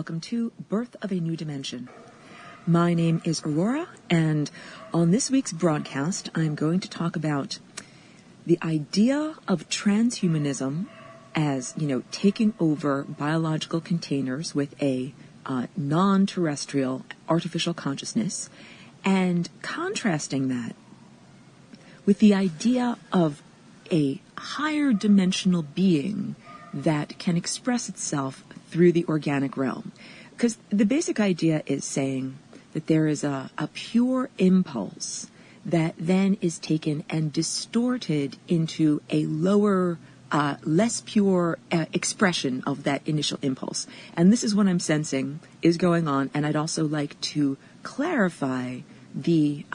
welcome to Birth of a New Dimension. My name is Aurora, and on this week's broadcast, I'm going to talk about the idea of transhumanism as, taking over biological containers with a non-terrestrial artificial consciousness, and contrasting that with the idea of a higher dimensional being that can express itself through the organic realm. Because the basic idea is saying that there is a pure impulse that then is taken and distorted into a lower, less pure expression of that initial impulse. And this is what I'm sensing is going on, and I'd also like to clarify the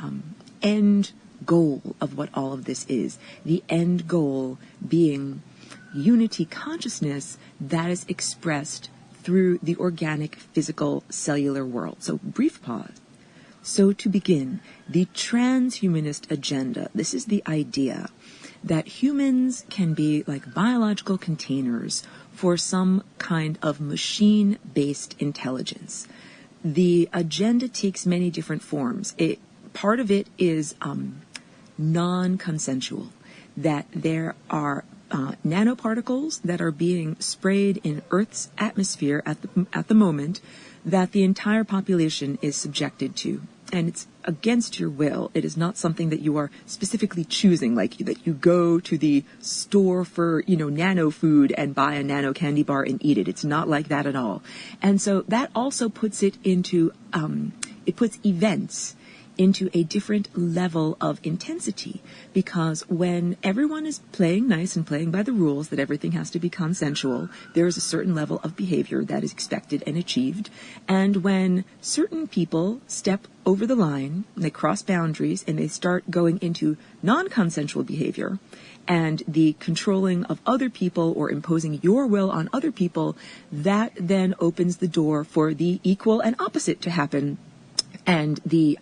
end goal of what all of this is. The end goal being unity consciousness that is expressed through the organic, physical, cellular world. So, brief pause. So, to begin, the transhumanist agenda. This is the idea that humans can be like biological containers for some kind of machine-based intelligence. The agenda takes many different forms. Part of it is non-consensual, that there are nanoparticles that are being sprayed in Earth's atmosphere at the moment that the entire population is subjected to. And it's against your will. It is not something that you are specifically choosing, like that you go to the store for, nano food and buy a nano candy bar and eat it. It's not like that at all. And so that also puts it into, it puts events into a different level of intensity, because when everyone is playing nice and playing by the rules that everything has to be consensual, there is a certain level of behavior that is expected and achieved. And when certain people step over the line, they cross boundaries, and they start going into non-consensual behavior, and the controlling of other people or imposing your will on other people, that then opens the door for the equal and opposite to happen, and the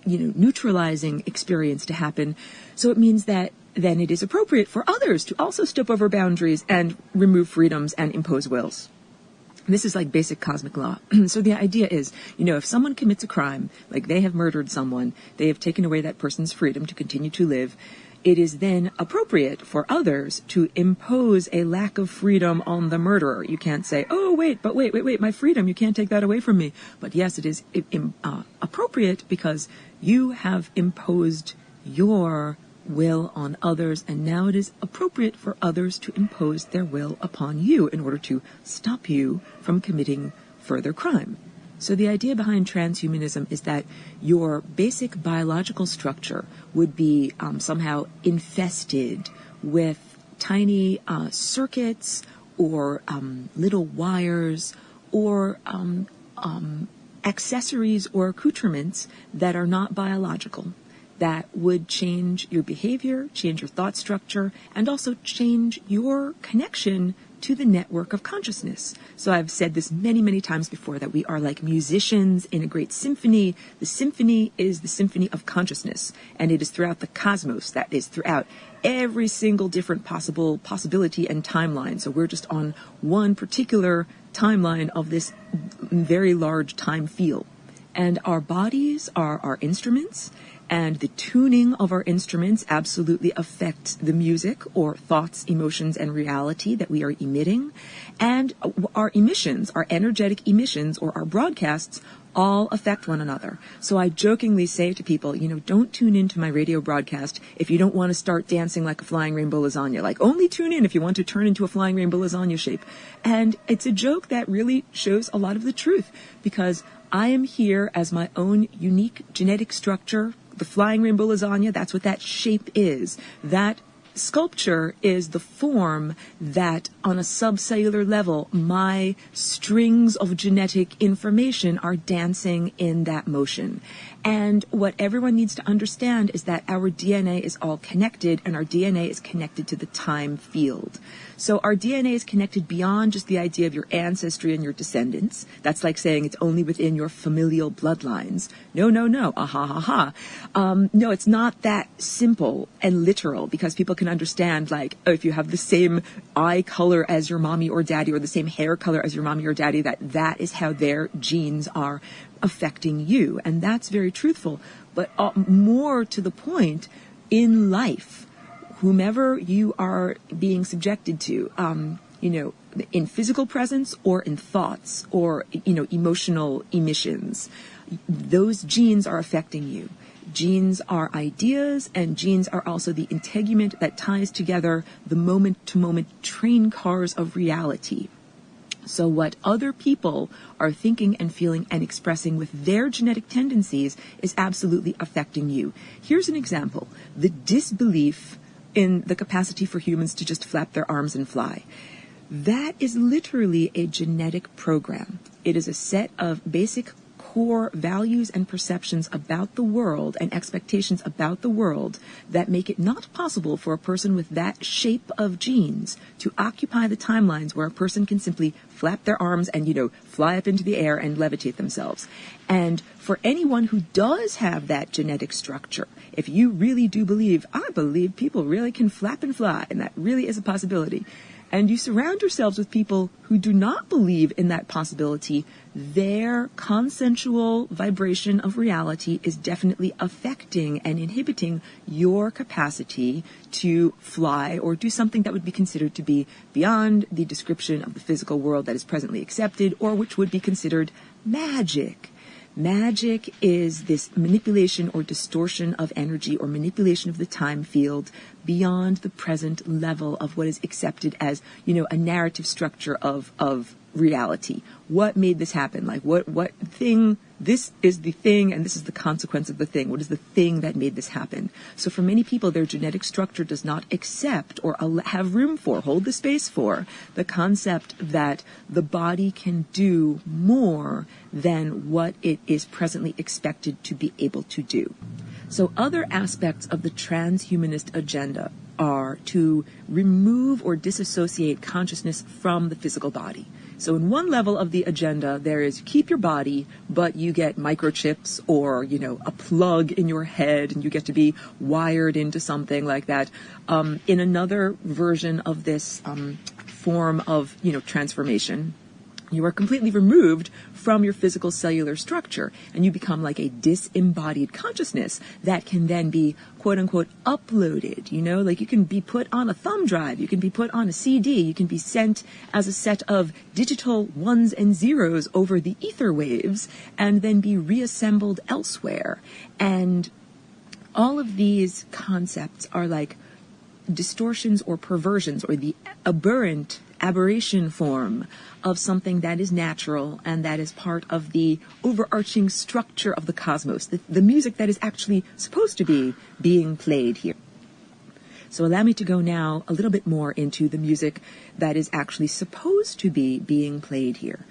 neutralizing experience to happen. So it means that then it is appropriate for others to also step over boundaries and remove freedoms and impose wills. This is like basic cosmic law. So the idea is, if someone commits a crime, like they have murdered someone, they have taken away that person's freedom to continue to live, it is then appropriate for others to impose a lack of freedom on the murderer. You can't say, oh, wait, my freedom, you can't take that away from me. But yes, it is appropriate because you have imposed your will on others, and now it is appropriate for others to impose their will upon you in order to stop you from committing further crime. So the idea behind transhumanism is that your basic biological structure would be somehow infested with tiny circuits or little wires or accessories or accoutrements that are not biological, that would change your behavior, change your thought structure, and also change your connection to the network of consciousness. So I've said this many, many times before, that we are like musicians in a great symphony. The symphony is the symphony of consciousness, and it is throughout the cosmos, that is throughout every single different possibility and timeline. So we're just on one particular timeline of this very large time field. And our bodies are our instruments, and the tuning of our instruments absolutely affects the music or thoughts, emotions, and reality that we are emitting. And our emissions, our energetic emissions or our broadcasts, all affect one another. So I jokingly say to people, don't tune into my radio broadcast if you don't want to start dancing like a flying rainbow lasagna. Like, only tune in if you want to turn into a flying rainbow lasagna shape. And it's a joke that really shows a lot of the truth, because I am here as my own unique genetic structure. The flying rainbow lasagna, that's what that shape is. That sculpture is the form that, on a subcellular level, my strings of genetic information are dancing in that motion. And what everyone needs to understand is that our DNA is all connected, and our DNA is connected to the time field. So our DNA is connected beyond just the idea of your ancestry and your descendants. That's like saying it's only within your familial bloodlines. No. No, it's not that simple and literal, because people can can understand, like, if you have the same eye color as your mommy or daddy, or the same hair color as your mommy or daddy, that is how their genes are affecting you. And that's very truthful. But more to the point, in life, whomever you are being subjected to, in physical presence or in thoughts or, emotional emissions, those genes are affecting you. Genes are ideas, and genes are also the integument that ties together the moment-to-moment train cars of reality. So what other people are thinking and feeling and expressing with their genetic tendencies is absolutely affecting you. Here's an example. The disbelief in the capacity for humans to just flap their arms and fly. That is literally a genetic program. It is a set of basic core values and perceptions about the world and expectations about the world that make it not possible for a person with that shape of genes to occupy the timelines where a person can simply flap their arms and, fly up into the air and levitate themselves. And for anyone who does have that genetic structure, if you really do believe, I believe people really can flap and fly, and that really is a possibility, and you surround yourselves with people who do not believe in that possibility, their consensual vibration of reality is definitely affecting and inhibiting your capacity to fly or do something that would be considered to be beyond the description of the physical world that is presently accepted, or which would be considered magic. Magic is this manipulation or distortion of energy or manipulation of the time field beyond the present level of what is accepted as, a narrative structure of reality. What made this happen? Like what thing, this is the thing and this is the consequence of the thing. What is the thing that made this happen? So for many people, their genetic structure does not accept or have room for, hold the space for, the concept that the body can do more than what it is presently expected to be able to do. So other aspects of the transhumanist agenda are to remove or disassociate consciousness from the physical body. So in one level of the agenda, there is keep your body, but you get microchips or, a plug in your head, and you get to be wired into something like that. In another version of this form of, transformation, you are completely removed from your physical cellular structure, and you become like a disembodied consciousness that can then be, quote unquote, uploaded, like you can be put on a thumb drive, you can be put on a CD, you can be sent as a set of digital ones and zeros over the ether waves and then be reassembled elsewhere. And all of these concepts are like distortions or perversions or the aberration form of something that is natural and that is part of the overarching structure of the cosmos, the music that is actually supposed to be being played here. So allow me to go now a little bit more into the music that is actually supposed to be being played here.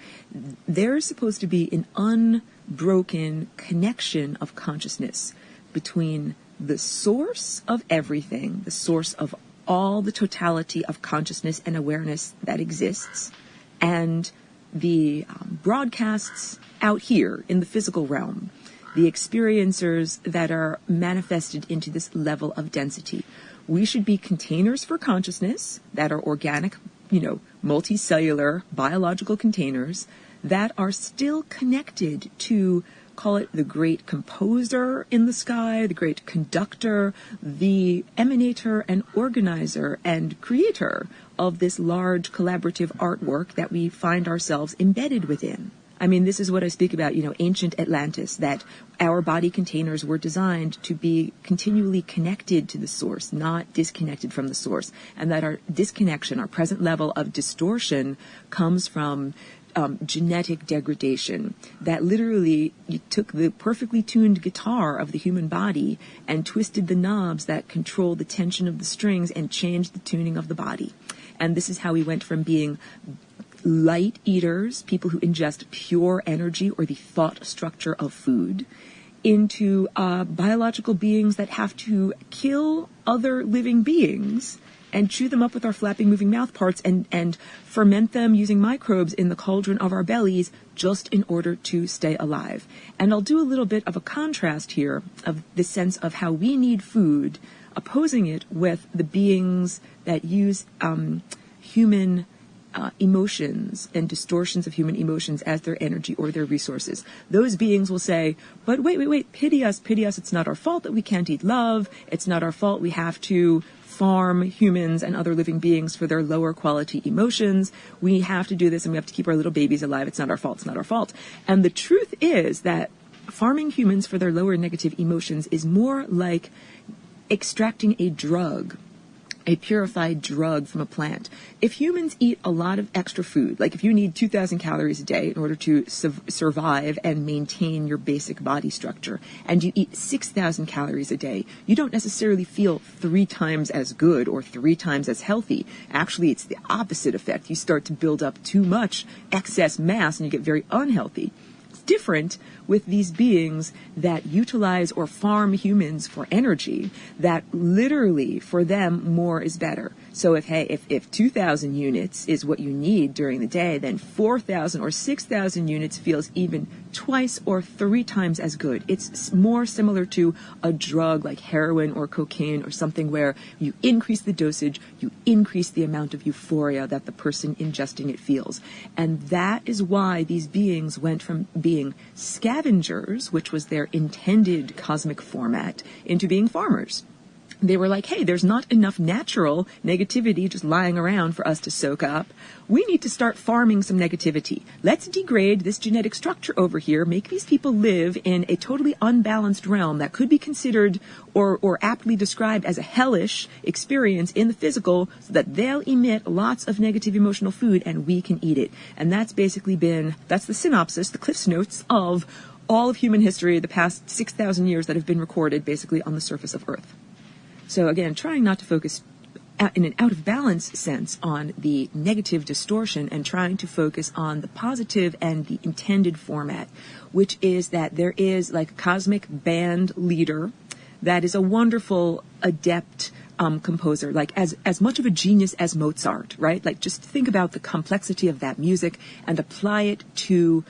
There's supposed to be an unbroken connection of consciousness between the source of everything, the source of all the totality of consciousness and awareness that exists, and the broadcasts out here in the physical realm, the experiencers that are manifested into this level of density. We should be containers for consciousness that are organic, multicellular, biological containers that are still connected to, call it the great composer in the sky, the great conductor, the emanator and organizer and creator of this large collaborative artwork that we find ourselves embedded within. I mean, this is what I speak about, ancient Atlantis, that our body containers were designed to be continually connected to the source, not disconnected from the source, and that our disconnection, our present level of distortion, comes from genetic degradation, that literally you took the perfectly tuned guitar of the human body and twisted the knobs that control the tension of the strings and changed the tuning of the body. And this is how we went from being light eaters, people who ingest pure energy or the thought structure of food, into biological beings that have to kill other living beings and chew them up with our flapping, moving mouth parts and ferment them using microbes in the cauldron of our bellies just in order to stay alive. And I'll do a little bit of a contrast here of the sense of how we need food, opposing it with the beings that use human emotions and distortions of human emotions as their energy or their resources. Those beings will say, but wait, pity us, it's not our fault that we can't eat love, it's not our fault we have to farm humans and other living beings for their lower quality emotions, we have to do this and we have to keep our little babies alive, it's not our fault. And the truth is that farming humans for their lower negative emotions is more like extracting a drug, a purified drug from a plant. If humans eat a lot of extra food, like if you need 2,000 calories a day in order to survive and maintain your basic body structure, and you eat 6,000 calories a day, you don't necessarily feel 3 times as good or 3 times as healthy. Actually, it's the opposite effect. You start to build up too much excess mass and you get very unhealthy. It's different with these beings that utilize or farm humans for energy, that literally for them more is better. So if 2,000 units is what you need during the day, then 4,000 or 6,000 units feels even twice or 3 times as good. It's more similar to a drug like heroin or cocaine or something where you increase the dosage, you increase the amount of euphoria that the person ingesting it feels. And that is why these beings went from being scavengers, which was their intended cosmic format, into being farmers. They were like, hey, there's not enough natural negativity just lying around for us to soak up. We need to start farming some negativity. Let's degrade this genetic structure over here, make these people live in a totally unbalanced realm that could be considered or aptly described as a hellish experience in the physical, so that they'll emit lots of negative emotional food and we can eat it. And that's the synopsis, the Cliff's Notes of all of human history, the past 6,000 years that have been recorded basically on the surface of Earth. So again, trying not to focus in an out-of-balance sense on the negative distortion and trying to focus on the positive and the intended format, which is that there is like a cosmic band leader that is a wonderful, adept composer, like as much of a genius as Mozart, right? Like just think about the complexity of that music and apply it to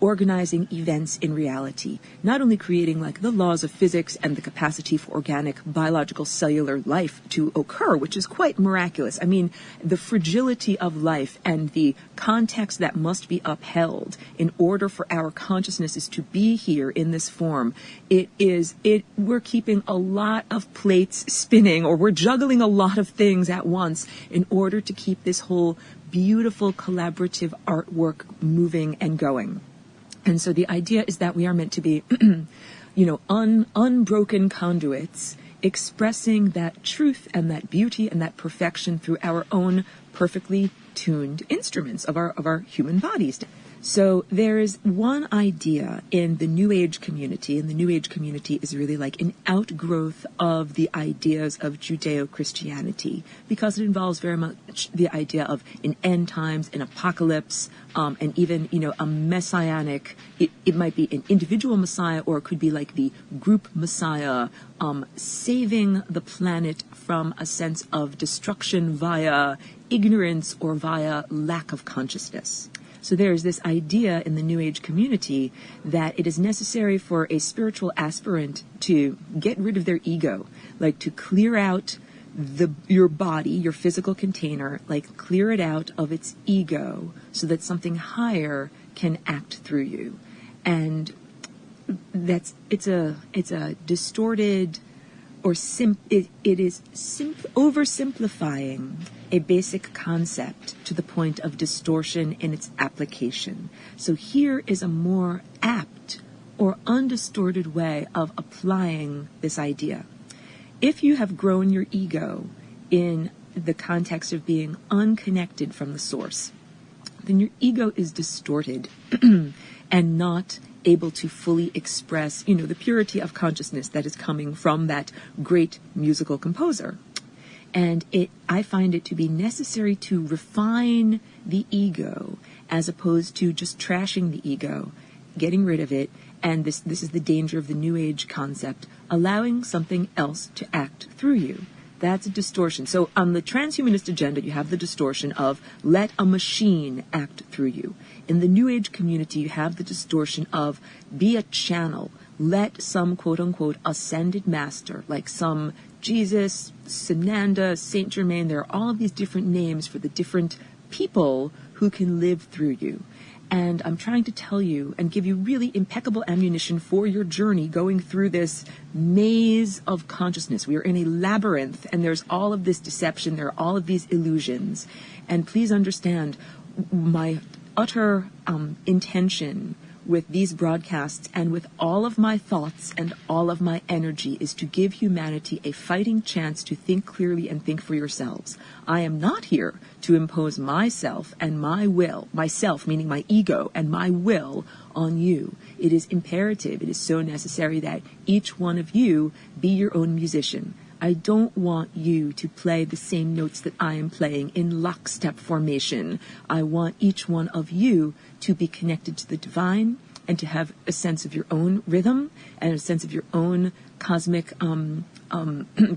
organizing events in reality, not only creating like the laws of physics and the capacity for organic, biological, cellular life to occur, which is quite miraculous. I mean, the fragility of life and the context that must be upheld in order for our consciousnesses to be here in this form. We're keeping a lot of plates spinning, or we're juggling a lot of things at once in order to keep this whole beautiful collaborative artwork moving and going. And so the idea is that we are meant to be, unbroken conduits, expressing that truth and that beauty and that perfection through our own perfectly tuned instruments of our human bodies. So there is one idea in the New Age community, and the New Age community is really like an outgrowth of the ideas of Judeo-Christianity, because it involves very much the idea of an end times, an apocalypse, and even, a messianic, it might be an individual messiah, or it could be like the group messiah, saving the planet from a sense of destruction via ignorance or via lack of consciousness. So there's this idea in the New Age community that it is necessary for a spiritual aspirant to get rid of their ego, like to clear out your body, your physical container, like clear it out of its ego so that something higher can act through you. And it's a distorted or it is oversimplifying a basic concept to the point of distortion in its application. So here is a more apt or undistorted way of applying this idea. If you have grown your ego in the context of being unconnected from the source, then your ego is distorted and not able to fully express, the purity of consciousness that is coming from that great musical composer. And I find it to be necessary to refine the ego as opposed to just trashing the ego, getting rid of it. And this is the danger of the New Age concept, allowing something else to act through you. That's a distortion. So on the transhumanist agenda, you have the distortion of let a machine act through you. In the New Age community, you have the distortion of be a channel. Let some quote-unquote ascended master, like some Jesus, Sananda, Saint Germain, there are all of these different names for the different people who can live through you. And I'm trying to tell you and give you really impeccable ammunition for your journey going through this maze of consciousness. We are in a labyrinth, and there's all of this deception. There are all of these illusions. And please understand my utter intention with these broadcasts and with all of my thoughts and all of my energy is to give humanity a fighting chance to think clearly and think for yourselves. I am not here to impose myself and my will, myself meaning my ego and my will on you. It is imperative, it is so necessary that each one of you be your own musician. I don't want you to play the same notes that I am playing in lockstep formation. I want each one of you to be connected to the divine and to have a sense of your own rhythm and a sense of your own cosmic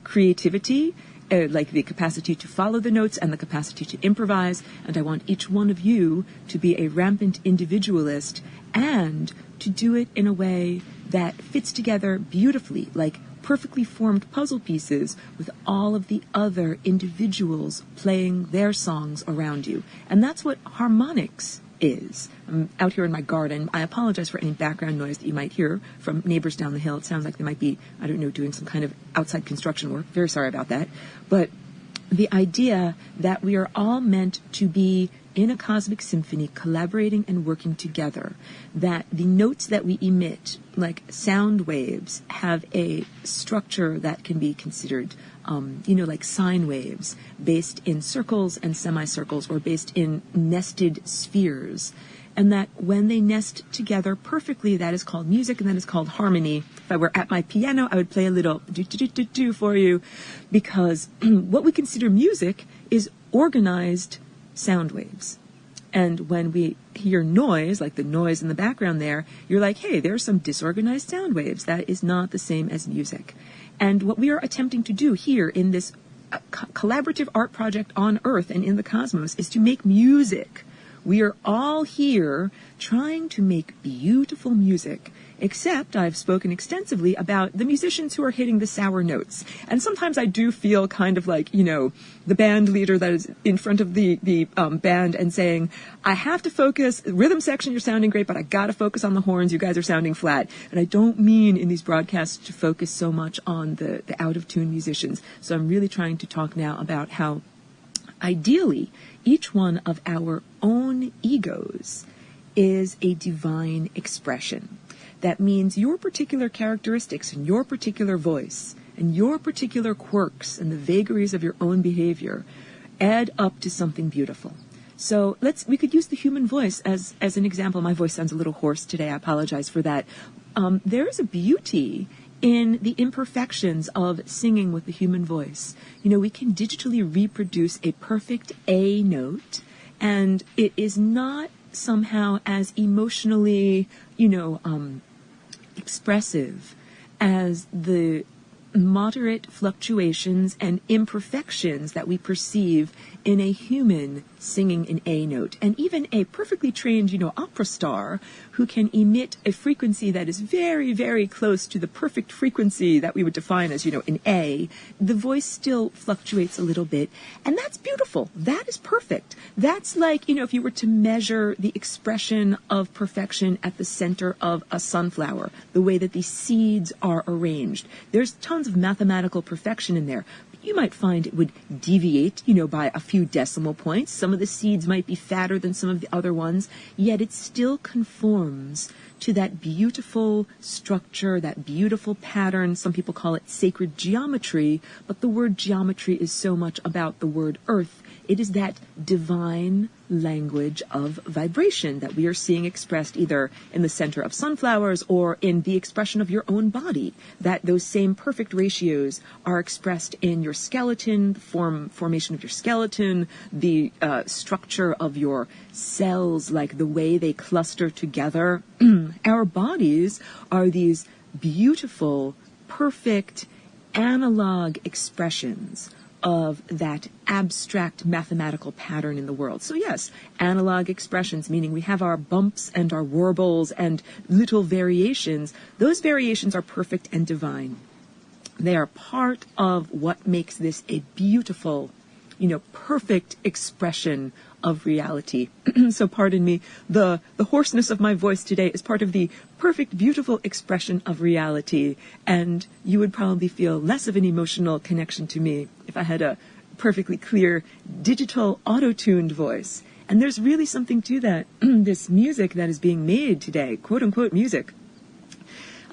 creativity, like the capacity to follow the notes and the capacity to improvise. And I want each one of you to be a rampant individualist and to do it in a way that fits together beautifully, like perfectly formed puzzle pieces with all of the other individuals playing their songs around you. And that's what harmonics is. I'm out here in my garden. I apologize for any background noise that you might hear from neighbors down the hill. It sounds like they might be, I don't know, doing some kind of outside construction work. Very sorry about that. But the idea that we are all meant to be in a cosmic symphony, collaborating and working together, that the notes that we emit, like sound waves, have a structure that can be considered, like sine waves, based in circles and semicircles, or based in nested spheres. And that when they nest together perfectly, that is called music, and that is called harmony. If I were at my piano, I would play a little do-do-do-do-do for you, because what we consider music is organized sound waves. And when we hear noise, like the noise in the background there, you're like, hey, there are some disorganized sound waves. That is not the same as music. And what we are attempting to do here in this collaborative art project on Earth and in the cosmos is to make music. We are all here trying to make beautiful music, except I've spoken extensively about the musicians who are hitting the sour notes. And sometimes I do feel kind of like, the band leader that is in front of the band and saying, I have to focus, rhythm section, you're sounding great, but I got to focus on the horns, you guys are sounding flat. And I don't mean in these broadcasts to focus so much on the out-of-tune musicians. So I'm really trying to talk now about how ideally each one of our own egos is a divine expression. That means your particular characteristics and your particular voice and your particular quirks and the vagaries of your own behavior add up to something beautiful. So we could use the human voice as an example. My voice sounds a little hoarse today. I apologize for that. There is a beauty in the imperfections of singing with the human voice. We can digitally reproduce a perfect A note, and it is not somehow as emotionally, expressive as the moderate fluctuations and imperfections that we perceive in a human singing an A note. And even a perfectly trained, opera star who can emit a frequency that is very, very close to the perfect frequency that we would define as, an A, the voice still fluctuates a little bit. And that's beautiful. That is perfect. That's like, if you were to measure the expression of perfection at the center of a sunflower, the way that the seeds are arranged. There's tons of mathematical perfection in there. You might find it would deviate, by a few decimal points. Some of the seeds might be fatter than some of the other ones, yet it still conforms to that beautiful structure, that beautiful pattern. Some people call it sacred geometry, but the word geometry is so much about the word earth. It is that divine language of vibration that we are seeing expressed either in the center of sunflowers or in the expression of your own body, that those same perfect ratios are expressed in your skeleton, the formation of your skeleton, the structure of your cells, like the way they cluster together. Our bodies are these beautiful, perfect analog expressions of that abstract mathematical pattern in the world. So yes, analog expressions, meaning we have our bumps and our warbles and little variations. Those variations are perfect and divine. They are part of what makes this a beautiful, perfect expression of reality. So pardon me, the hoarseness of my voice today is part of the perfect, beautiful expression of reality. And you would probably feel less of an emotional connection to me if I had a perfectly clear, digital, auto-tuned voice. And there's really something to that. This music that is being made today, quote-unquote music,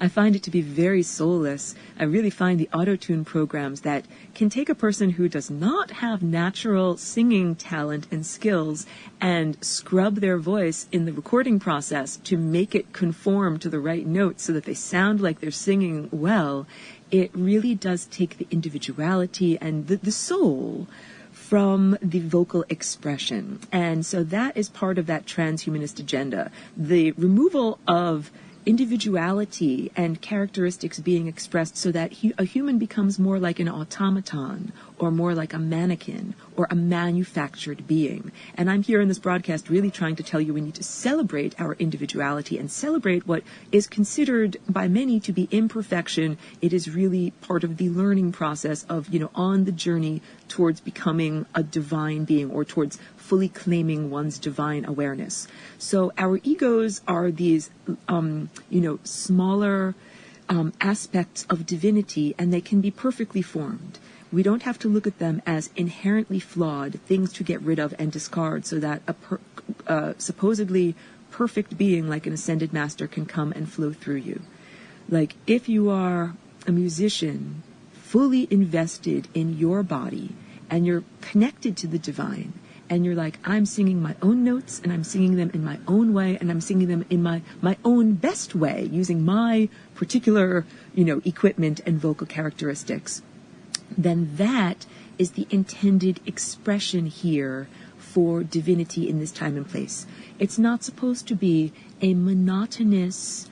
I find it to be very soulless. I really find the auto-tune programs that can take a person who does not have natural singing talent and skills and scrub their voice in the recording process to make it conform to the right notes so that they sound like they're singing well. It really does take the individuality and the soul from the vocal expression. And so that is part of that transhumanist agenda. The removal of individuality and characteristics being expressed so that a human becomes more like an automaton or more like a mannequin or a manufactured being. And I'm here in this broadcast really trying to tell you we need to celebrate our individuality and celebrate what is considered by many to be imperfection. It is really part of the learning process of, on the journey towards becoming a divine being or towards fully claiming one's divine awareness. So our egos are these, smaller aspects of divinity, and they can be perfectly formed. We don't have to look at them as inherently flawed, things to get rid of and discard so that a supposedly perfect being like an ascended master can come and flow through you. Like if you are a musician fully invested in your body and you're connected to the divine, and you're like, I'm singing my own notes, and I'm singing them in my own way, and I'm singing them in my own best way, using my particular, equipment and vocal characteristics, then that is the intended expression here for divinity in this time and place. It's not supposed to be a monotonous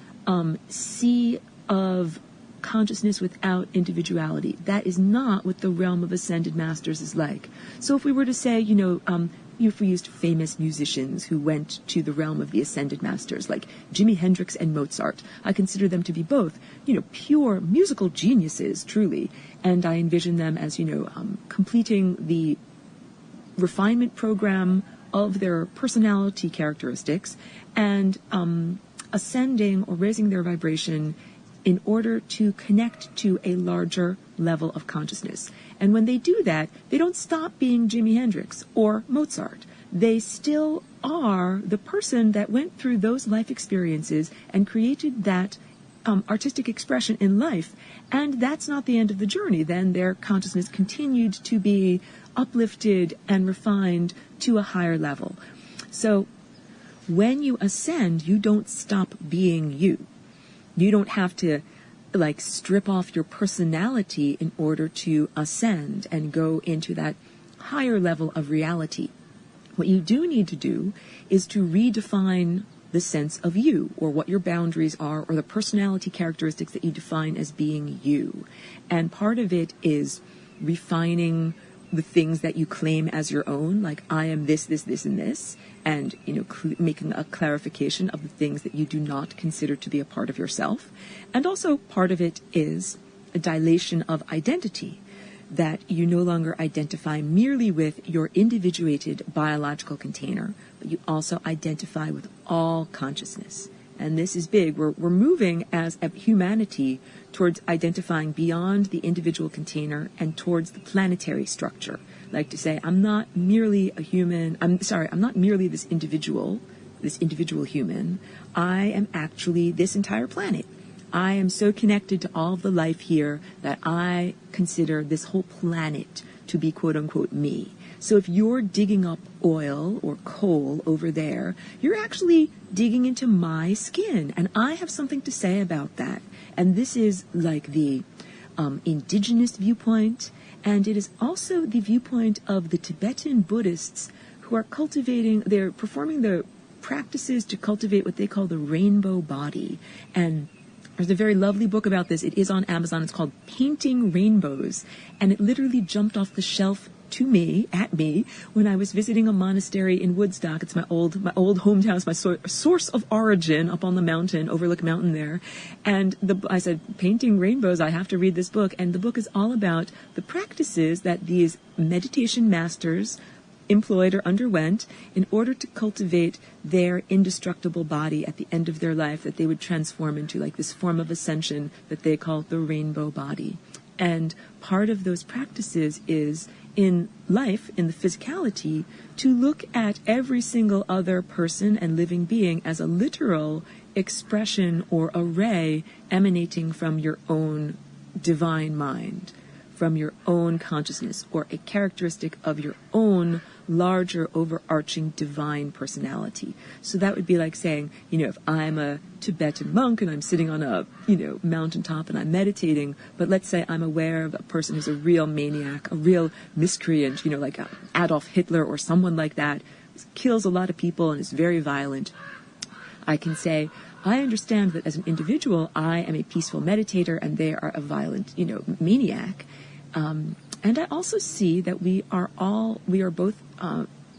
sea of consciousness without individuality. That is not what the realm of ascended masters is like. So if we were to say, if we used famous musicians who went to the realm of the ascended masters, like Jimi Hendrix and Mozart, I consider them to be both, pure musical geniuses, truly. And I envision them as, completing the refinement program of their personality characteristics and ascending or raising their vibration in order to connect to a larger level of consciousness. And when they do that, they don't stop being Jimi Hendrix or Mozart. They still are the person that went through those life experiences and created that artistic expression in life. And that's not the end of the journey. Then their consciousness continued to be uplifted and refined to a higher level. So when you ascend, you don't stop being you. You don't have to strip off your personality in order to ascend and go into that higher level of reality. What you do need to do is to redefine the sense of you, or what your boundaries are, or the personality characteristics that you define as being you. And part of it is refining the things that you claim as your own, like I am this, this, this, and this, and making a clarification of the things that you do not consider to be a part of yourself. And also part of it is a dilation of identity, that you no longer identify merely with your individuated biological container, but you also identify with all consciousness. And this is big. We're moving as a humanity towards identifying beyond the individual container and towards the planetary structure. Like to say, I'm not merely a human, I'm not merely this individual human. I am actually this entire planet. I am so connected to all of the life here that I consider this whole planet to be quote-unquote me. So if you're digging up oil or coal over there, you're actually digging into my skin, and I have something to say about that. And this is like the indigenous viewpoint, and it is also the viewpoint of the Tibetan Buddhists who are they're performing the practices to cultivate what they call the rainbow body. And There's a very lovely book about this. It is on Amazon. It's called Painting Rainbows. And it literally jumped off the shelf at me, when I was visiting a monastery in Woodstock. It's my old hometown. It's my source of origin up on the mountain, Overlook Mountain there. And I said, Painting Rainbows, I have to read this book. And the book is all about the practices that these meditation masters employed or underwent in order to cultivate their indestructible body at the end of their life, that they would transform into like this form of ascension that they call the rainbow body. And part of those practices is in life, in the physicality, to look at every single other person and living being as a literal expression or array emanating from your own divine mind, from your own consciousness, or a characteristic of your own larger overarching divine personality. So that would be like saying, if I'm a Tibetan monk and I'm sitting on a, mountaintop and I'm meditating, but let's say I'm aware of a person who's a real maniac, a real miscreant, like Adolf Hitler or someone like that, kills a lot of people and is very violent. I can say, I understand that as an individual, I am a peaceful meditator and they are a violent, maniac. And I also see that we are both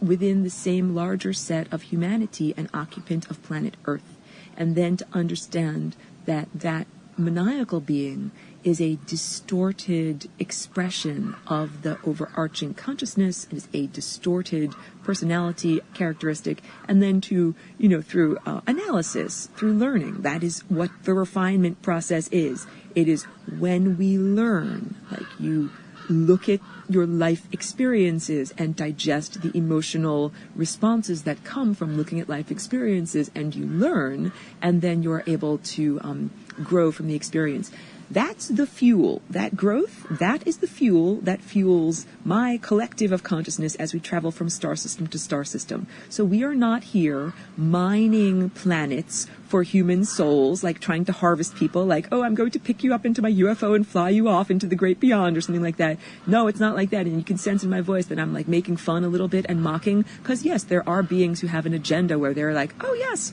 within the same larger set of humanity and occupant of planet Earth. And then to understand that maniacal being is a distorted expression of the overarching consciousness, is a distorted personality characteristic, and then to, through analysis, through learning, that is what the refinement process is. It is when we learn, like you look at your life experiences and digest the emotional responses that come from looking at life experiences, and you learn, and then you're able to grow from the experience. That's the fuel. That growth, that is the fuel that fuels my collective of consciousness as we travel from star system to star system. So we are not here mining planets for human souls, like trying to harvest people, like, oh, I'm going to pick you up into my UFO and fly you off into the great beyond or something like that. No, it's not like that. And you can sense in my voice that I'm like making fun a little bit and mocking, because yes, there are beings who have an agenda where they're like, oh yes,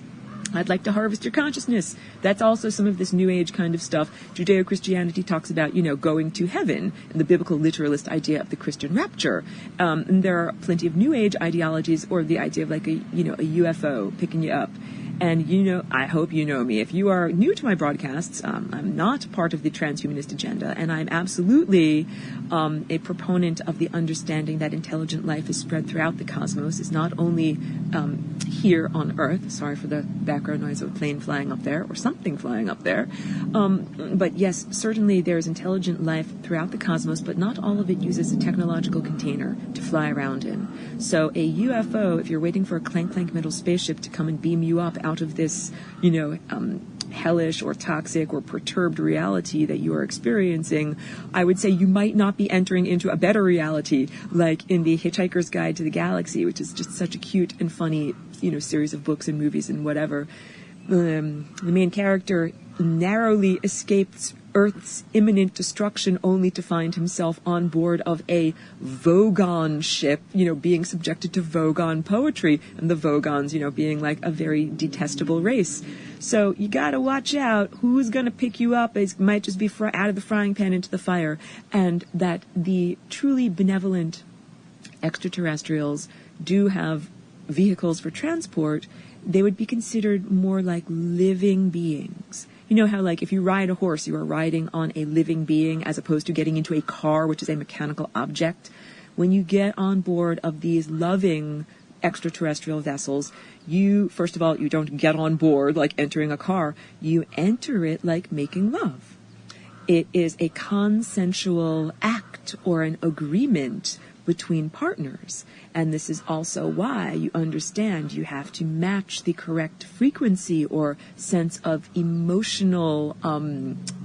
I'd like to harvest your consciousness. That's also some of this New Age kind of stuff. Judeo-Christianity talks about, going to heaven, and the biblical literalist idea of the Christian rapture. And there are plenty of New Age ideologies, or the idea of like a UFO picking you up. And I hope you know me. If you are new to my broadcasts, I'm not part of the transhumanist agenda, and I'm absolutely a proponent of the understanding that intelligent life is spread throughout the cosmos. It's not only here on Earth. Sorry for the background noise of a plane flying up there, or something flying up there. But yes, certainly there's intelligent life throughout the cosmos, but not all of it uses a technological container to fly around in. So a UFO, if you're waiting for a clank metal spaceship to come and beam you up out of this, hellish or toxic or perturbed reality that you are experiencing, I would say you might not be entering into a better reality, like in the Hitchhiker's Guide to the Galaxy, which is just such a cute and funny, series of books and movies and whatever. The main character narrowly escapes Earth's imminent destruction only to find himself on board of a Vogon ship, being subjected to Vogon poetry, and the Vogons, being like a very detestable race. So you gotta watch out who's gonna pick you up. It might just be out of the frying pan into the fire, and that the truly benevolent extraterrestrials do have vehicles for transport. They would be considered more like living beings. You know how, like, if you ride a horse, you are riding on a living being as opposed to getting into a car, which is a mechanical object. When you get on board of these loving extraterrestrial vessels, first of all, you don't get on board like entering a car. You enter it like making love. It is a consensual act or an agreement between partners. And this is also why you understand you have to match the correct frequency or sense of emotional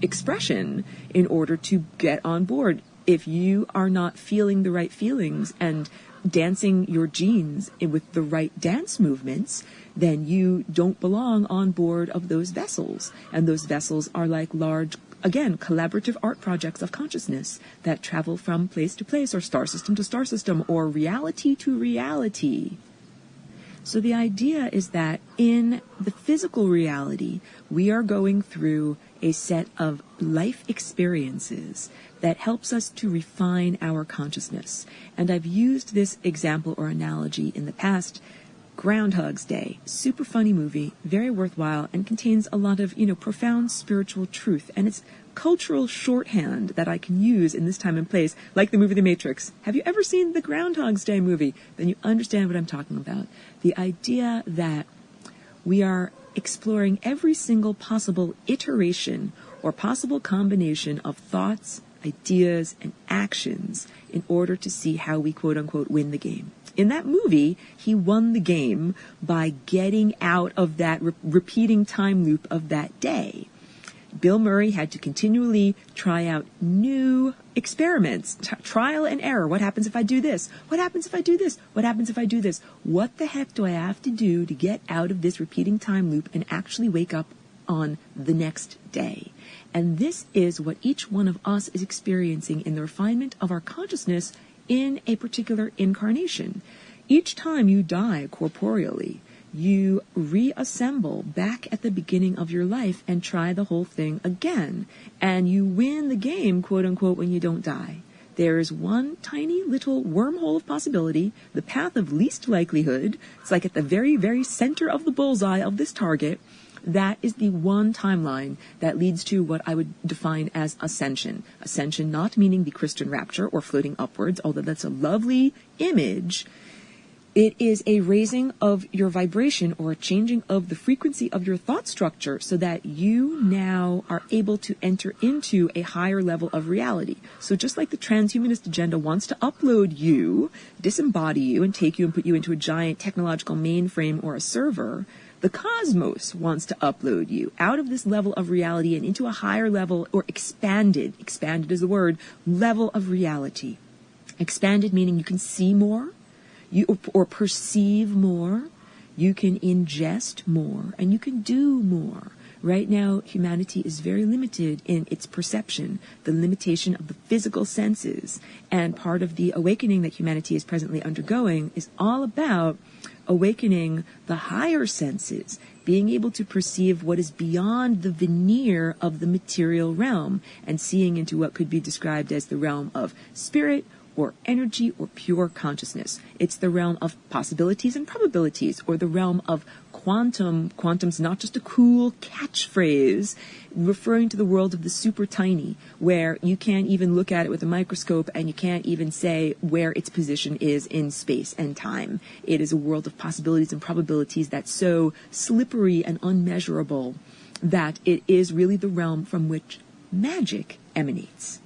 expression in order to get on board. If you are not feeling the right feelings and dancing your genes with the right dance movements, then you don't belong on board of those vessels. And those vessels are like large, again, collaborative art projects of consciousness that travel from place to place, or star system to star system, or reality to reality. So the idea is that in the physical reality, we are going through a set of life experiences that helps us to refine our consciousness. And I've used this example or analogy in the past. Groundhog's Day, super funny movie, very worthwhile, and contains a lot of, profound spiritual truth. And it's cultural shorthand that I can use in this time and place, like the movie The Matrix. Have you ever seen the Groundhog's Day movie? Then you understand what I'm talking about. The idea that we are exploring every single possible iteration or possible combination of thoughts, ideas, and actions in order to see how we quote-unquote win the game. In that movie, he won the game by getting out of that repeating time loop of that day. Bill Murray had to continually try out new experiments, trial and error. What happens if I do this? What happens if I do this? What happens if I do this? What the heck do I have to do to get out of this repeating time loop and actually wake up on the next day? And this is what each one of us is experiencing in the refinement of our consciousness in a particular incarnation. Each time you die corporeally, you reassemble back at the beginning of your life and try the whole thing again. And you win the game, quote unquote, when you don't die. There is one tiny little wormhole of possibility, the path of least likelihood. It's like at the very, very center of the bullseye of this target. That is the one timeline that leads to what I would define as ascension. Ascension not meaning the Christian rapture or floating upwards, although that's a lovely image. It is a raising of your vibration or a changing of the frequency of your thought structure so that you now are able to enter into a higher level of reality. So just like the transhumanist agenda wants to upload you, disembody you, and take you and put you into a giant technological mainframe or a server, the cosmos wants to upload you out of this level of reality and into a higher level, or expanded is the word, level of reality. Expanded meaning you can see more, or perceive more, you can ingest more, and you can do more. Right now, humanity is very limited in its perception, the limitation of the physical senses. And part of the awakening that humanity is presently undergoing is all about awakening the higher senses, being able to perceive what is beyond the veneer of the material realm, and seeing into what could be described as the realm of spirit, or energy, or pure consciousness. It's the realm of possibilities and probabilities, or the realm of quantum. Quantum's not just a cool catchphrase referring to the world of the super tiny, where you can't even look at it with a microscope and you can't even say where its position is in space and time. It is a world of possibilities and probabilities that's so slippery and unmeasurable that it is really the realm from which magic emanates.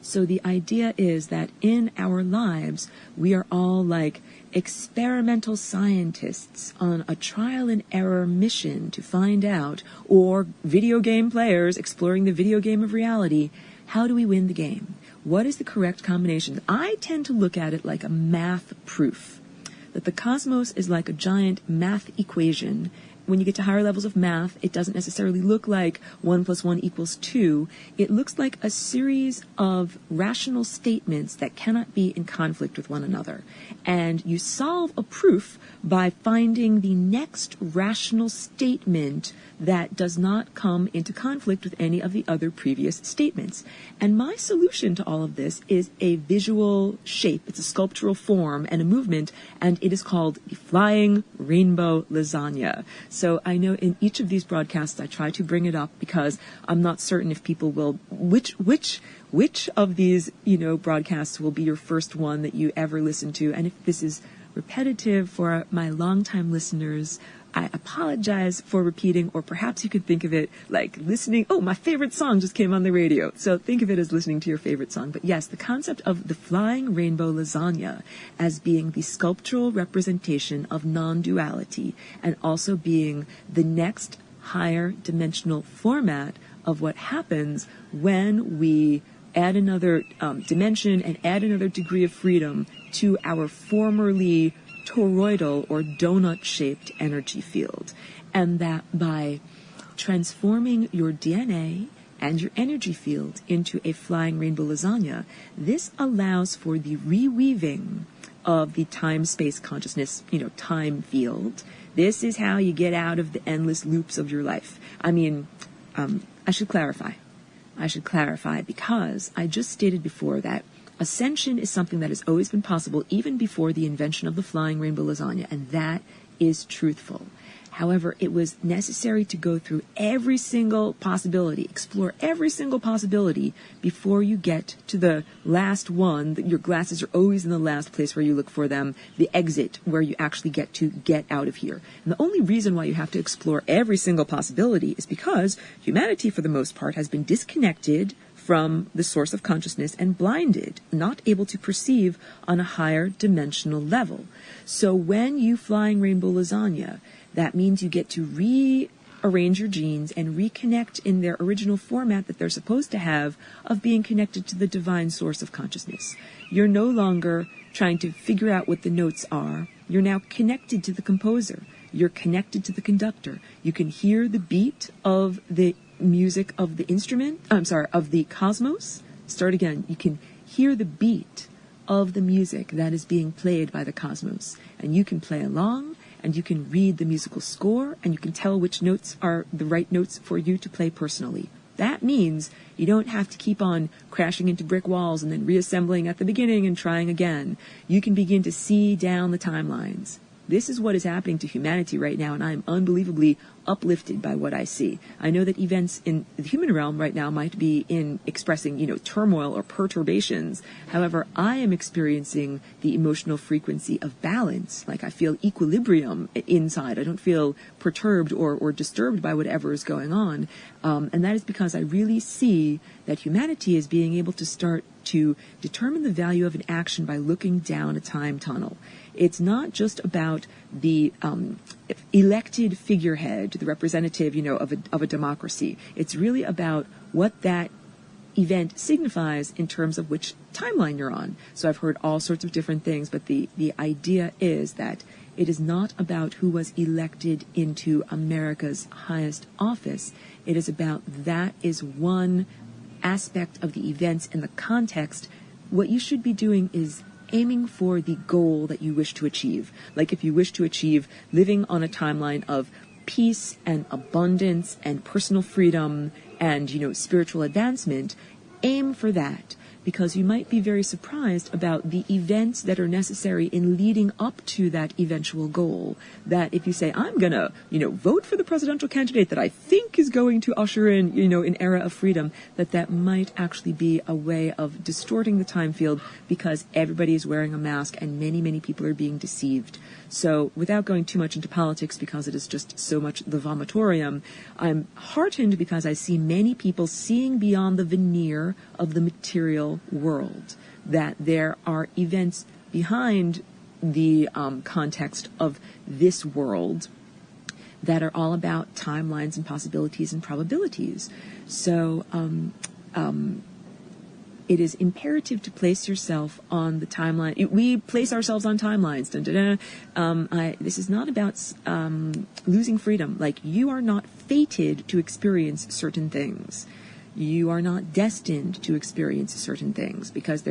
So the idea is that in our lives, we are all like experimental scientists on a trial and error mission to find out, or video game players exploring the video game of reality, how do we win the game? What is the correct combination? I tend to look at it like a math proof, that the cosmos is like a giant math equation. When you get to higher levels of math, it doesn't necessarily look like 1 + 1 = 2. It looks like a series of rational statements that cannot be in conflict with one another. And you solve a proof by finding the next rational statement that does not come into conflict with any of the other previous statements. And my solution to all of this is a visual shape. It's a sculptural form and a movement, and it is called the flying rainbow lasagna. So I know in each of these broadcasts I try to bring it up because I'm not certain if people will, which of these, broadcasts will be your first one that you ever listen to. And if this is repetitive for my longtime listeners, I apologize for repeating, or perhaps you could think of it like listening. Oh, my favorite song just came on the radio. So think of it as listening to your favorite song. But yes, the concept of the flying rainbow lasagna as being the sculptural representation of non-duality, and also being the next higher dimensional format of what happens when we add another dimension and add another degree of freedom to our formerly toroidal or donut-shaped energy field. And that by transforming your DNA and your energy field into a flying rainbow lasagna, this allows for the reweaving of the time-space consciousness, time field. This is how you get out of the endless loops of your life. I mean, I should clarify because I just stated before that ascension is something that has always been possible even before the invention of the flying rainbow lasagna, and that is truthful. However, it was necessary to go through every single possibility, explore every single possibility before you get to the last one. Your glasses are always in the last place where you look for them, the exit where you actually get out of here. And the only reason why you have to explore every single possibility is because humanity, for the most part, has been disconnected from the source of consciousness and blinded, not able to perceive on a higher dimensional level. So when you flying rainbow lasagna, that means you get to rearrange your genes and reconnect in their original format that they're supposed to have of being connected to the divine source of consciousness. You're no longer trying to figure out what the notes are. You're now connected to the composer. You're connected to the conductor. You can hear the beat of the music of the of the cosmos. Start again. You can hear the beat of the music that is being played by the cosmos. And you can play along, and you can read the musical score, and you can tell which notes are the right notes for you to play personally. That means you don't have to keep on crashing into brick walls and then reassembling at the beginning and trying again. You can begin to see down the timelines. This is what is happening to humanity right now, and I am unbelievably uplifted by what I see. I know that events in the human realm right now might be expressing, turmoil or perturbations. However, I am experiencing the emotional frequency of balance. Like I feel equilibrium inside. I don't feel perturbed or disturbed by whatever is going on. And that is because I really see that humanity is being able to start to determine the value of an action by looking down a time tunnel. It's not just about the elected figurehead, the representative, of a democracy. It's really about what that event signifies in terms of which timeline you're on. So I've heard all sorts of different things, but the idea is that it is not about who was elected into America's highest office. It is about that is one aspect of the events and the context. What you should be doing is aiming for the goal that you wish to achieve. Like if you wish to achieve living on a timeline of peace and abundance and personal freedom and, spiritual advancement, aim for that. Because you might be very surprised about the events that are necessary in leading up to that eventual goal. That if you say, I'm going to, vote for the presidential candidate that I think is going to usher in, an era of freedom, that might actually be a way of distorting the time field because everybody is wearing a mask and many, many people are being deceived. So without going too much into politics, because it is just so much the vomitorium, I'm heartened because I see many people seeing beyond the veneer of the material world, that there are events behind the context of this world that are all about timelines and possibilities and probabilities. So it is imperative to place yourself on the timeline. We place ourselves on timelines. This is not about losing freedom. Like, you are not fated to experience certain things. You are not destined to experience certain things, because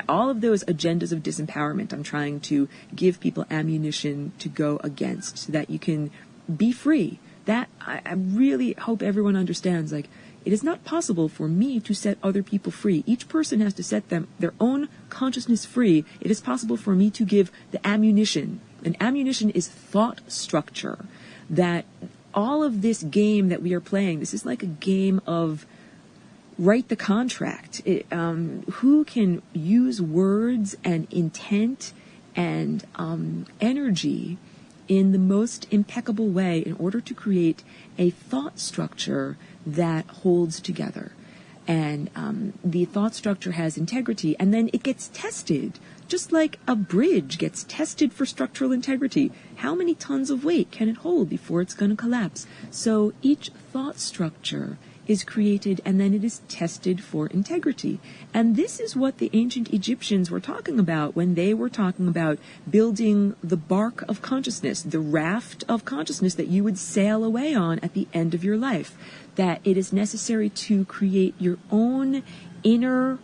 all of those agendas of disempowerment I'm trying to give people ammunition to go against so that you can be free. That I really hope everyone understands. Like, it is not possible for me to set other people free. Each person has to set their own consciousness free. It is possible for me to give the ammunition. And ammunition is thought structure. That all of this game that we are playing, this is like a game of write the contract. Who can use words and intent and energy in the most impeccable way in order to create a thought structure that holds together. And the thought structure has integrity, and then it gets tested, just like a bridge gets tested for structural integrity. How many tons of weight can it hold before it's going to collapse? So each thought structure is created, and then it is tested for integrity. And this is what the ancient Egyptians were talking about when they were talking about building the bark of consciousness, the raft of consciousness that you would sail away on at the end of your life. That it is necessary to create your own inner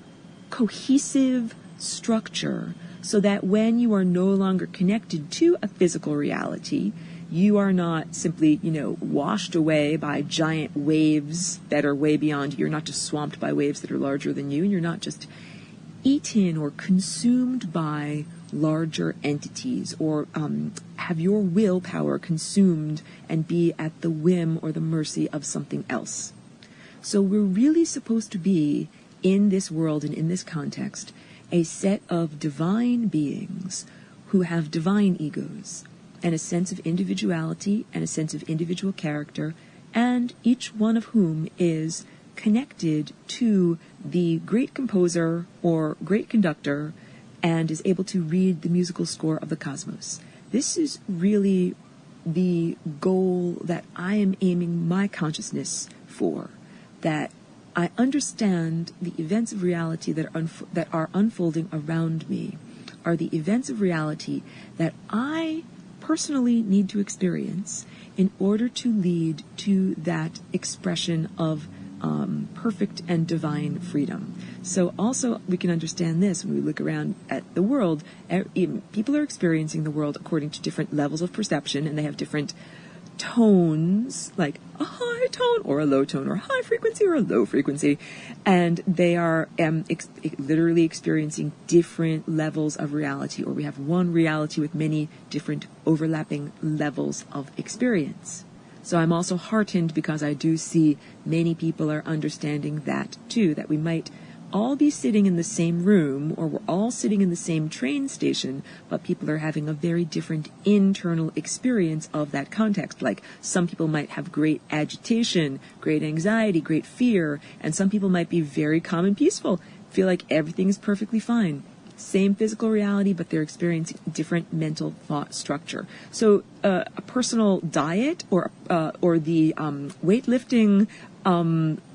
cohesive structure so that when you are no longer connected to a physical reality, you are not simply, washed away by giant waves that are way beyond you. You're not just swamped by waves that are larger than you, and you're not just eaten or consumed by larger entities, or have your willpower consumed and be at the whim or the mercy of something else. So we're really supposed to be, in this world and in this context, a set of divine beings who have divine egos and a sense of individuality and a sense of individual character, and each one of whom is connected to the great composer or great conductor and is able to read the musical score of the cosmos. This is really the goal that I am aiming my consciousness for, that I understand the events of reality that are unfolding around me are the events of reality that I personally need to experience in order to lead to that expression of perfect and divine freedom. So also we can understand this when we look around at the world. People are experiencing the world according to different levels of perception, and they have different tones, like a high tone or a low tone, or a high frequency or a low frequency, and they are literally experiencing different levels of reality, or we have one reality with many different overlapping levels of experience. So I'm also heartened because I do see many people are understanding that too, that we might all be sitting in the same room, or we're all sitting in the same train station, but people are having a very different internal experience of that context. Like, some people might have great agitation, great anxiety, great fear, and some people might be very calm and peaceful, feel like everything's perfectly fine. Same physical reality, but they're experiencing different mental thought structure. So a personal diet or the weightlifting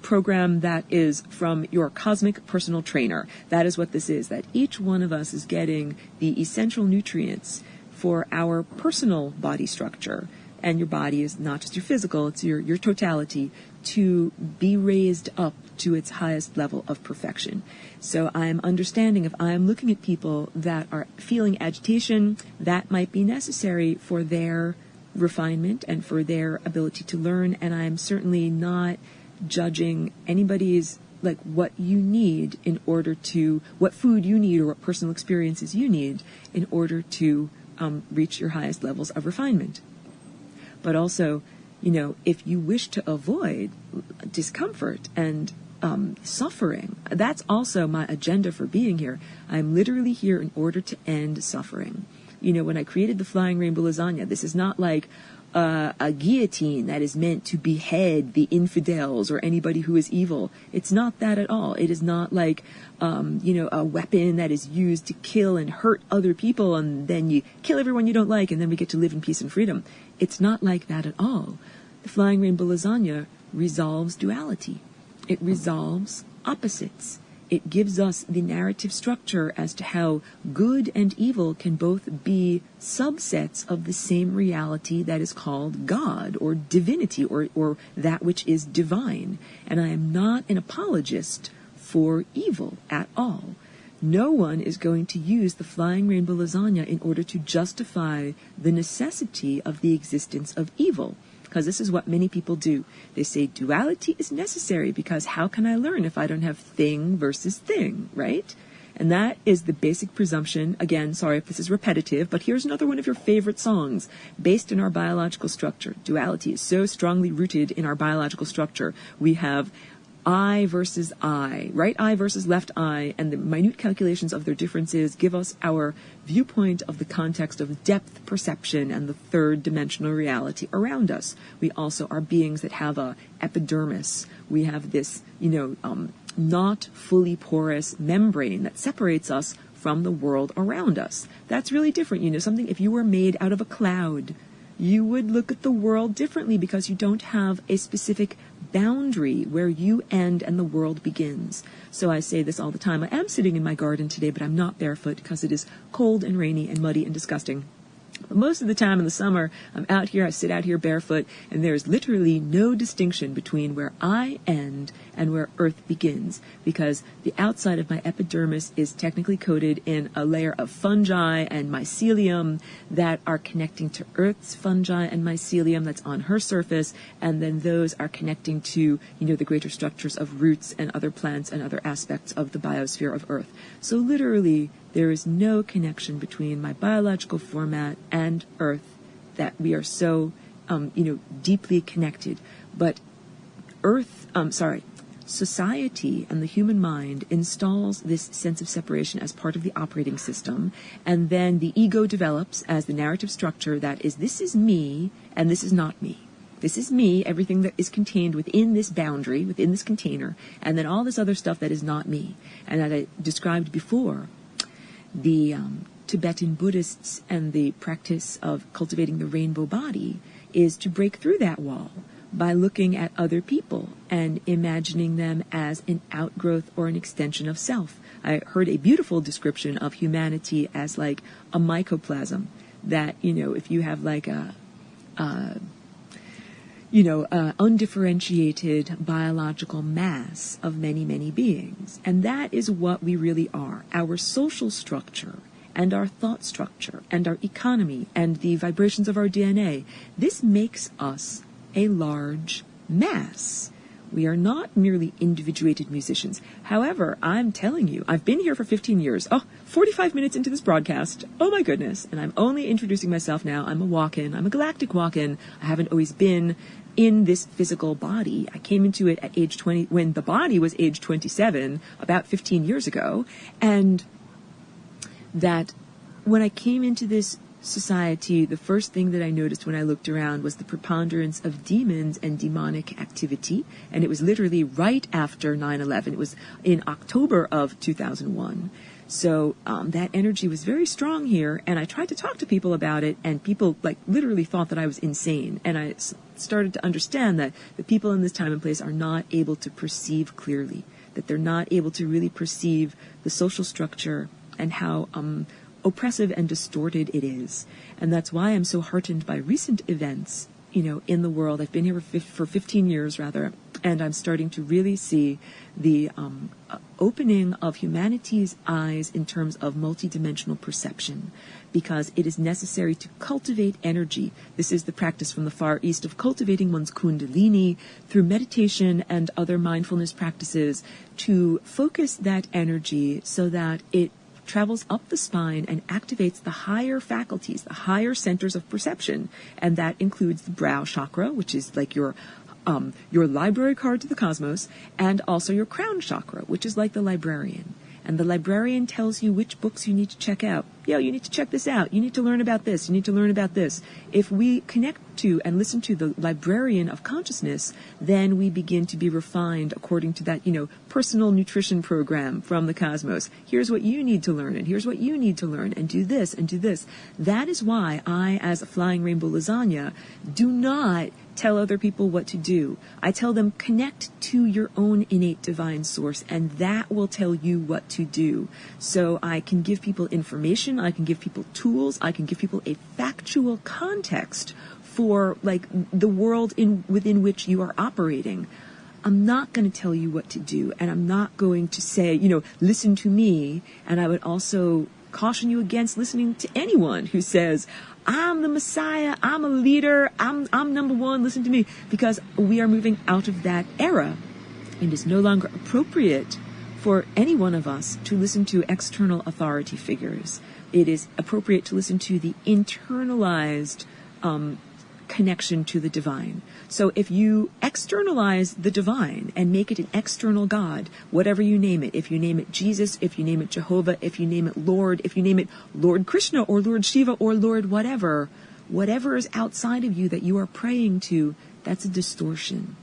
program that is from your cosmic personal trainer, that is what this is, that each one of us is getting the essential nutrients for our personal body structure. And your body is not just your physical, it's your totality, to be raised up to its highest level of perfection. So I'm understanding, if I'm looking at people that are feeling agitation, that might be necessary for their refinement and for their ability to learn, and I'm certainly not judging anybody's, like, what you need in order to, what food you need or what personal experiences you need in order to reach your highest levels of refinement. But also, if you wish to avoid discomfort and suffering, that's also my agenda for being here. I'm literally here in order to end suffering. When I created the Flying Rainbow Lasagna, this is not like a guillotine that is meant to behead the infidels or anybody who is evil. It's not that at all. It is not like, a weapon that is used to kill and hurt other people, and then you kill everyone you don't like, and then we get to live in peace and freedom. It's not like that at all. The Flying Rainbow Lasagna resolves duality. It resolves opposites. It gives us the narrative structure as to how good and evil can both be subsets of the same reality that is called God or divinity, or that which is divine. And I am not an apologist for evil at all. No one is going to use the Flying Rainbow Lasagna in order to justify the necessity of the existence of evil. Because this is what many people do. They say duality is necessary because how can I learn if I don't have thing versus thing, right? And that is the basic presumption. Again, sorry if this is repetitive, but here's another one of your favorite songs based in our biological structure. Duality is so strongly rooted in our biological structure. We have eye versus eye, right eye versus left eye, and the minute calculations of their differences give us our viewpoint of the context of depth perception and the third dimensional reality around us. We also are beings that have a epidermis. We have this, not fully porous membrane that separates us from the world around us. That's really different. Something, if you were made out of a cloud, you would look at the world differently because you don't have a specific boundary where you end and the world begins. So I say this all the time. I am sitting in my garden today, but I'm not barefoot because it is cold and rainy and muddy and disgusting. But most of the time in the summer, I'm out here, I sit out here barefoot, and there's literally no distinction between where I end and where Earth begins, because the outside of my epidermis is technically coated in a layer of fungi and mycelium that are connecting to Earth's fungi and mycelium that's on her surface, and then those are connecting to, the greater structures of roots and other plants and other aspects of the biosphere of Earth. So literally, there is no connection between my biological format and Earth, that we are so, deeply connected. But society and the human mind installs this sense of separation as part of the operating system, and then the ego develops as the narrative structure that is, this is me, and this is not me. This is me, everything that is contained within this boundary, within this container, and then all this other stuff that is not me. And as I described before, the Tibetan Buddhists and the practice of cultivating the rainbow body is to break through that wall by looking at other people and imagining them as an outgrowth or an extension of self. I heard a beautiful description of humanity as like a mycoplasm, that, if you have like undifferentiated biological mass of many, many beings. And that is what we really are. Our social structure and our thought structure and our economy and the vibrations of our DNA, this makes us a large mass. We are not merely individuated musicians. However, I'm telling you, I've been here for 15 years. 45 minutes into this broadcast. Oh my goodness. And I'm only introducing myself now. I'm a walk-in. I'm a galactic walk-in. I haven't always been in this physical body. I came into it at age 20, when the body was age 27, about 15 years ago. And that when I came into this society, the first thing that I noticed when I looked around was the preponderance of demons and demonic activity. And it was literally right after 9/11. It was in October of 2001. So that energy was very strong here, and I tried to talk to people about it, and people literally thought that I was insane. And I started to understand that the people in this time and place are not able to perceive clearly, that they're not able to really perceive the social structure and how oppressive and distorted it is. And that's why I'm so heartened by recent events, in the world. I've been here for 15 years, rather, and I'm starting to really see the opening of humanity's eyes in terms of multidimensional perception, because it is necessary to cultivate energy. This is the practice from the Far East of cultivating one's kundalini through meditation and other mindfulness practices to focus that energy so that it travels up the spine and activates the higher faculties, the higher centers of perception. And that includes the brow chakra, which is like your library card to the cosmos, and also your crown chakra, which is like the librarian. And the librarian tells you which books you need to check out. You need to check this out. You need to learn about this. You need to learn about this. If we connect to and listen to the librarian of consciousness, then we begin to be refined according to that, personal nutrition program from the cosmos. Here's what you need to learn, and here's what you need to learn, and do this, and do this. That is why I, as a flying rainbow lasagna, do not tell other people what to do. I tell them, connect to your own innate divine source, and that will tell you what to do. So I can give people information, I can give people tools, I can give people a factual context for the world within which you are operating. I'm not going to tell you what to do, and I'm not going to say, listen to me. And I would also caution you against listening to anyone who says, I'm the Messiah, I'm a leader, I'm number one, listen to me. Because we are moving out of that era. It is no longer appropriate for any one of us to listen to external authority figures. It is appropriate to listen to the internalized connection to the divine. So if you externalize the divine and make it an external God, whatever you name it, if you name it Jesus, if you name it Jehovah, if you name it Lord, if you name it Lord Krishna or Lord Shiva or Lord whatever is outside of you that you are praying to, that's a distortion.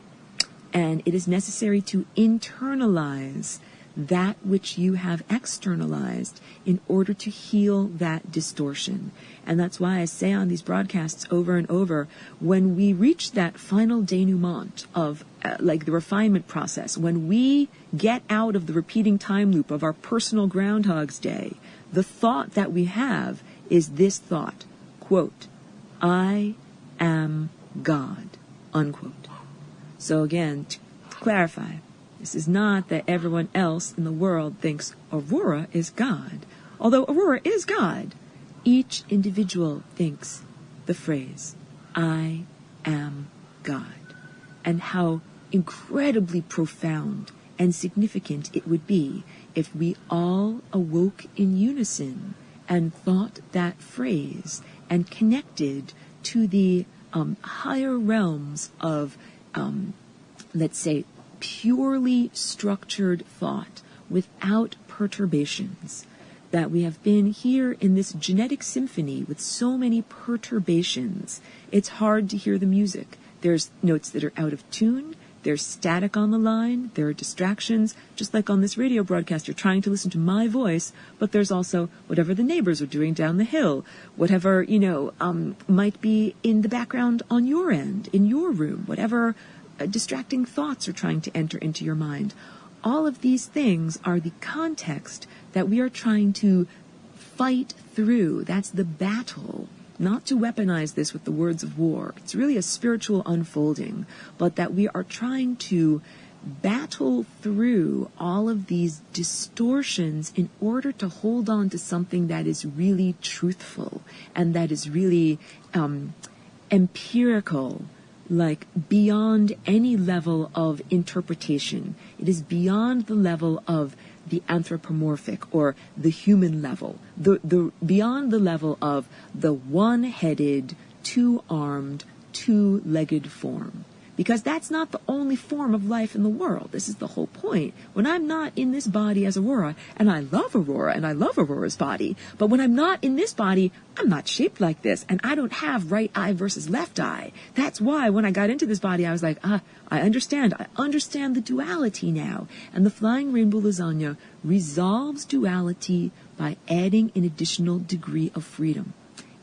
And it is necessary to internalize that which you have externalized in order to heal that distortion. And that's why I say on these broadcasts over and over, when we reach that final denouement of the refinement process, when we get out of the repeating time loop of our personal Groundhog's Day, the thought that we have is this thought: quote, I am God, unquote. So again, to clarify, this is not that everyone else in the world thinks Aurora is God. Although Aurora is God, each individual thinks the phrase, I am God. And how incredibly profound and significant it would be if we all awoke in unison and thought that phrase and connected to the higher realms of, let's say, purely structured thought without perturbations. That we have been here in this genetic symphony with so many perturbations, it's hard to hear the music. There's notes that are out of tune, there's static on the line, there are distractions, just like on this radio broadcast, you're trying to listen to my voice, but there's also whatever the neighbors are doing down the hill, whatever, might be in the background on your end, in your room, whatever distracting thoughts are trying to enter into your mind. All of these things are the context that we are trying to fight through. That's the battle. Not to weaponize this with the words of war. It's really a spiritual unfolding, but that we are trying to battle through all of these distortions in order to hold on to something that is really truthful and that is really empirical, like beyond any level of interpretation. It is beyond the level of the anthropomorphic or the human level, the beyond the level of the one-headed, two-armed, two-legged form. Because that's not the only form of life in the world. This is the whole point. When I'm not in this body as Aurora, and I love Aurora, and I love Aurora's body, but when I'm not in this body, I'm not shaped like this, and I don't have right eye versus left eye. That's why when I got into this body, I was like, I understand the duality now. And the Flying Rainbow Lasagna resolves duality by adding an additional degree of freedom.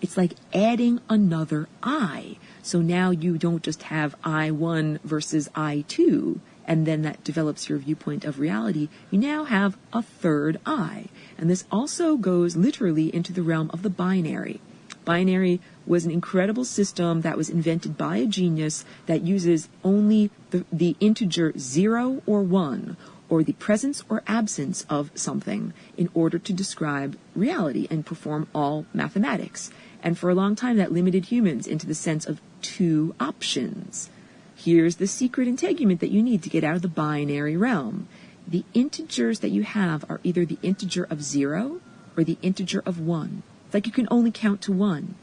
It's like adding another I. So now you don't just have I1 versus I2, and then that develops your viewpoint of reality. You now have a third I. And this also goes literally into the realm of the binary. Binary was an incredible system that was invented by a genius that uses only the integer 0 or 1, or the presence or absence of something in order to describe reality and perform all mathematics. And for a long time, that limited humans into the sense of two options. Here's the secret integument that you need to get out of the binary realm. The integers that you have are either the integer of 0 or the integer of 1. It's like you can only count to 1.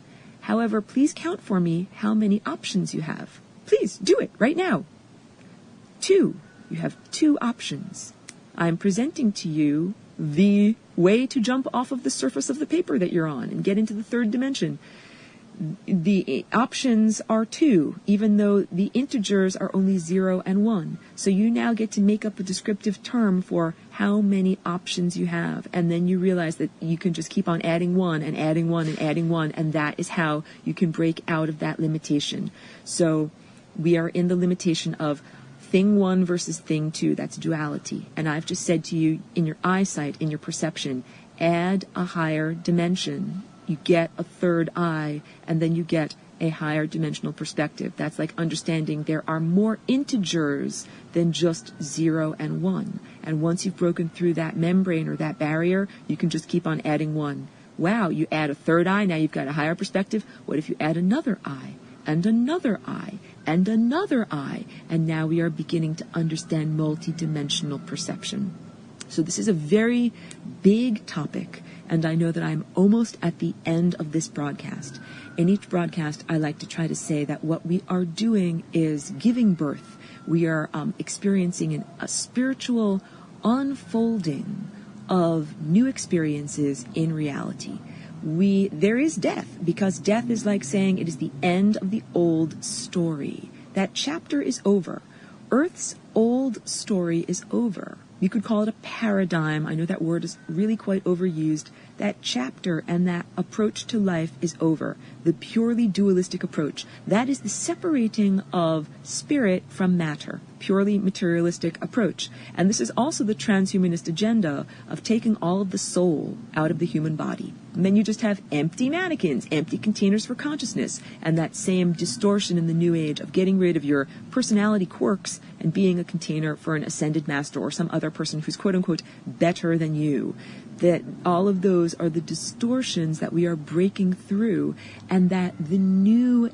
However, please count for me how many options you have. Please do it right now. 2. You have 2 options. I'm presenting to you the way to jump off of the surface of the paper that you're on and get into the third dimension. The options are 2, even though the integers are only 0 and 1. So you now get to make up a descriptive term for how many options you have. And then you realize that you can just keep on adding 1 and adding 1 and adding 1. And that is how you can break out of that limitation. So we are in the limitation of thing 1 versus thing 2. That's duality. And I've just said to you, in your eyesight, in your perception, add a higher dimension. You get a third eye, and then you get a higher dimensional perspective. That's like understanding there are more integers than just 0 and 1. And once you've broken through that membrane or that barrier, you can just keep on adding 1. Wow, you add a third eye, now you've got a higher perspective. What if you add another eye, and another eye, and another eye? And now we are beginning to understand multidimensional perception. So this is a very big topic, and I know that I'm almost at the end of this broadcast. In each broadcast, I like to try to say that what we are doing is giving birth. We are experiencing a spiritual unfolding of new experiences in reality. There is death, because death is like saying it is the end of the old story. That chapter is over. Earth's old story is over. You could call it a paradigm. I know that word is really quite overused. that chapter and that approach to life is over. The purely dualistic approach. That is the separating of spirit from matter. Purely materialistic approach. And this is also the transhumanist agenda of taking all of the soul out of the human body. And then you just have empty mannequins, empty containers for consciousness, and that same distortion in the new age of getting rid of your personality quirks and being a container for an ascended master or some other person who's quote-unquote better than you. That all of those are the distortions that we are breaking through, and that the new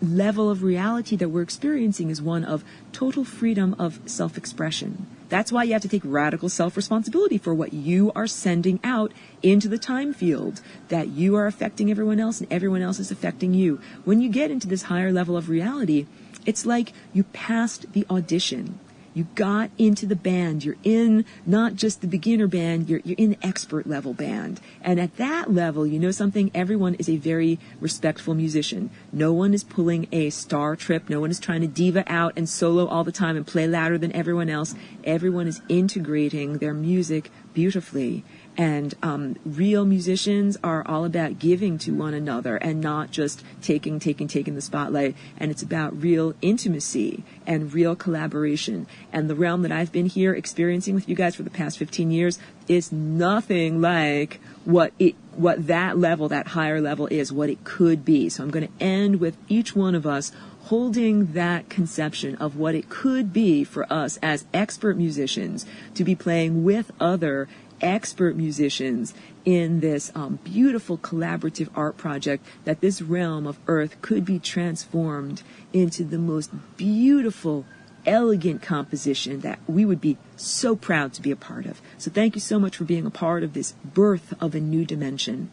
level of reality that we're experiencing is one of total freedom of self-expression. That's why you have to take radical self-responsibility for what you are sending out into the time field, that you are affecting everyone else and everyone else is affecting you. When you get into this higher level of reality, it's like you passed the audition. You got into the band. You're in not just the beginner band, you're in the expert level band. And at that level, you know something? Everyone is a very respectful musician. No one is pulling a star trip. No one is trying to diva out and solo all the time and play louder than everyone else. Everyone is integrating their music beautifully. And real musicians are all about giving to one another and not just taking the spotlight. And it's about real intimacy and real collaboration. And the realm that I've been here experiencing with you guys for the past 15 years is nothing like what that level, that higher level is, what it could be. So I'm going to end with each one of us holding that conception of what it could be for us as expert musicians to be playing with other expert musicians in this beautiful collaborative art project, that this realm of Earth could be transformed into the most beautiful, elegant composition that we would be so proud to be a part of. So thank you so much for being a part of this birth of a new dimension.